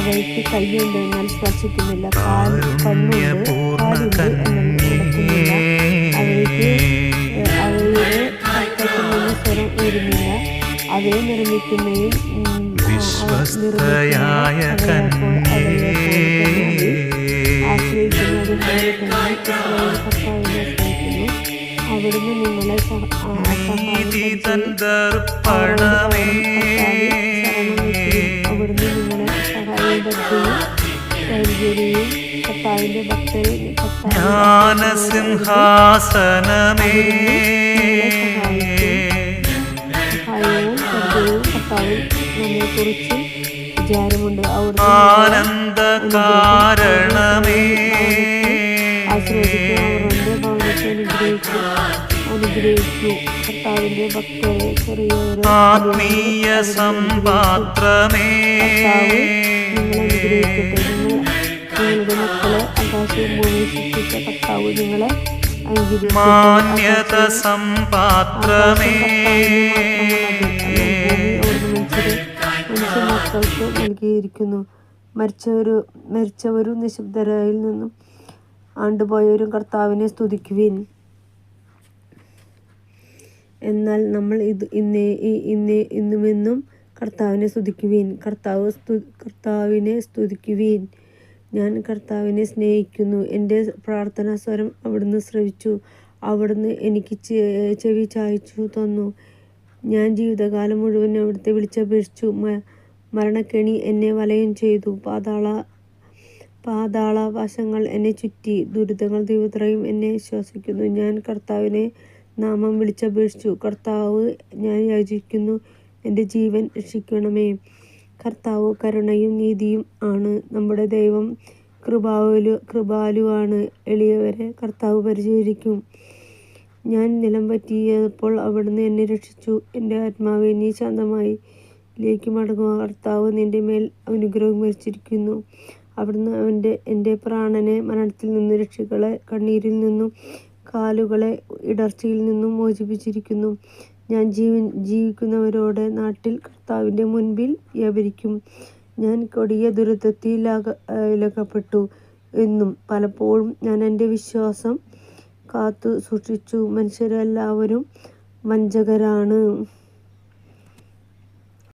അവയ്ക്ക് കൈയുണ്ട് എന്നാൽ സ്പർശിക്കുന്നില്ല, കണ്ണുണ്ട് കാലുണ്ട് എന്നാൽ നടക്കുന്നില്ല, അവയുടെ ശബ്ദത്തിൽ നിന്ന് സ്വരം ഉയരുന്നില്ല, അവയെ നിർമ്മിക്കുന്നവയും ആശ്രയിക്കുന്നത് പോലെ തന്നെ ഇസ്രായേൽ കർത്താവിനെ ആശ്രയിക്കുന്നു. അവിടുന്ന് നിങ്ങളെ അവിടുന്ന് നിങ്ങളെ സഹായത്തെയും സൗകര്യവും കർത്താവിന്റെ ഭക്തരെ ജ്ഞാനസിംഹാസനമേ സഹായവും ശബ്ദവും കർത്താവിൽ നമ്മെ കുറിച്ച് വിചാരമുണ്ട്. ആനന്ദ കാരണമേ ആശ്രയിക്കും. അവരുടെ ഭവനത്തെ അനുഗ്രഹിക്കൂ. കർത്താവിന്റെ ഭക്തരെ ചെറിയവരെ ആത്മീയ സമ്പാത്രമേ കർത്താവ് നിങ്ങളെ അനുഗ്രഹിക്കട്ടെ. നിങ്ങളുടെ മക്കളെ ആകാശവും ഭൂമിയും സൃഷ്ടിച്ച കർത്താവ് നിങ്ങളെ അനുഗ്രഹിക്കട്ടെ. മാന്യത സമ്പാത്രമേ മനുഷ്യമക്കൾക്ക് നൽകിയിരിക്കുന്നു. മരിച്ചവരും നിശബ്ദരായിൽ നിന്നും ആണ്ടുപോയവരും കർത്താവിനെ സ്തുതിക്കുവിൻ. എന്നാൽ നമ്മൾ ഇന്നുമെന്നും കർത്താവിനെ സ്തുതിക്കുവിൻ. കർത്താവിനെ സ്തുതിക്കുവിൻ. ഞാൻ കർത്താവിനെ സ്നേഹിക്കുന്നു. എൻ്റെ പ്രാർത്ഥനാ സ്വരം അവിടുന്ന് ശ്രവിച്ചു. അവിടുന്ന് എനിക്ക് ചെവി ചായ്ച്ചു തന്നു. ഞാൻ ജീവിതകാലം മുഴുവൻ അവിടുത്തെ വിളിച്ചപേക്ഷിച്ചു. മരണക്കെണി എന്നെ വലയം ചെയ്തു. പാതാളവശങ്ങൾ എന്നെ ചുറ്റി. ദുരിതങ്ങൾ തീവ്രതയും എന്നെ ശ്വസിക്കുന്നു. ഞാൻ കർത്താവിനെ നാമം വിളിച്ചപേക്ഷിച്ചു. കർത്താവ്, ഞാൻ യാചിക്കുന്നു, എൻ്റെ ജീവൻ രക്ഷിക്കണമേ. കർത്താവ് കരുണയും നീതിയും ആണ്. നമ്മുടെ ദൈവം കൃപാലുവാണ്. എളിയവരെ കർത്താവ് പരിചരിക്കും. ഞാൻ നിലം പറ്റിയപ്പോൾ അവിടുന്ന് എന്നെ രക്ഷിച്ചു. എൻ്റെ ആത്മാവെ, നീ ശാന്തമായി ലേക്ക് മടങ്ങുക. കർത്താവ് നിന്റെ മേൽ അനുഗ്രഹം വച്ചിരിക്കുന്നു. അവിടുന്ന് എൻ്റെ പ്രാണനെ മരണത്തിൽ നിന്ന് രക്ഷികളെ കണ്ണീരിൽ നിന്നും കാലുകളെ ഇടർച്ചയിൽ നിന്നും മോചിപ്പിച്ചിരിക്കുന്നു. ഞാൻ ജീവിക്കുന്നവരോടെ നാട്ടിൽ കർത്താവിൻ്റെ മുൻപിൽ വ്യാപരിക്കും. ഞാൻ കൊടിയ ദുരിതത്തിൽ അകപ്പെട്ടു എന്നും പലപ്പോഴും ഞാൻ എൻ്റെ വിശ്വാസം കാത്തു സൂക്ഷിച്ചു. മനുഷ്യരെല്ലാവരും വഞ്ചകരാണ്.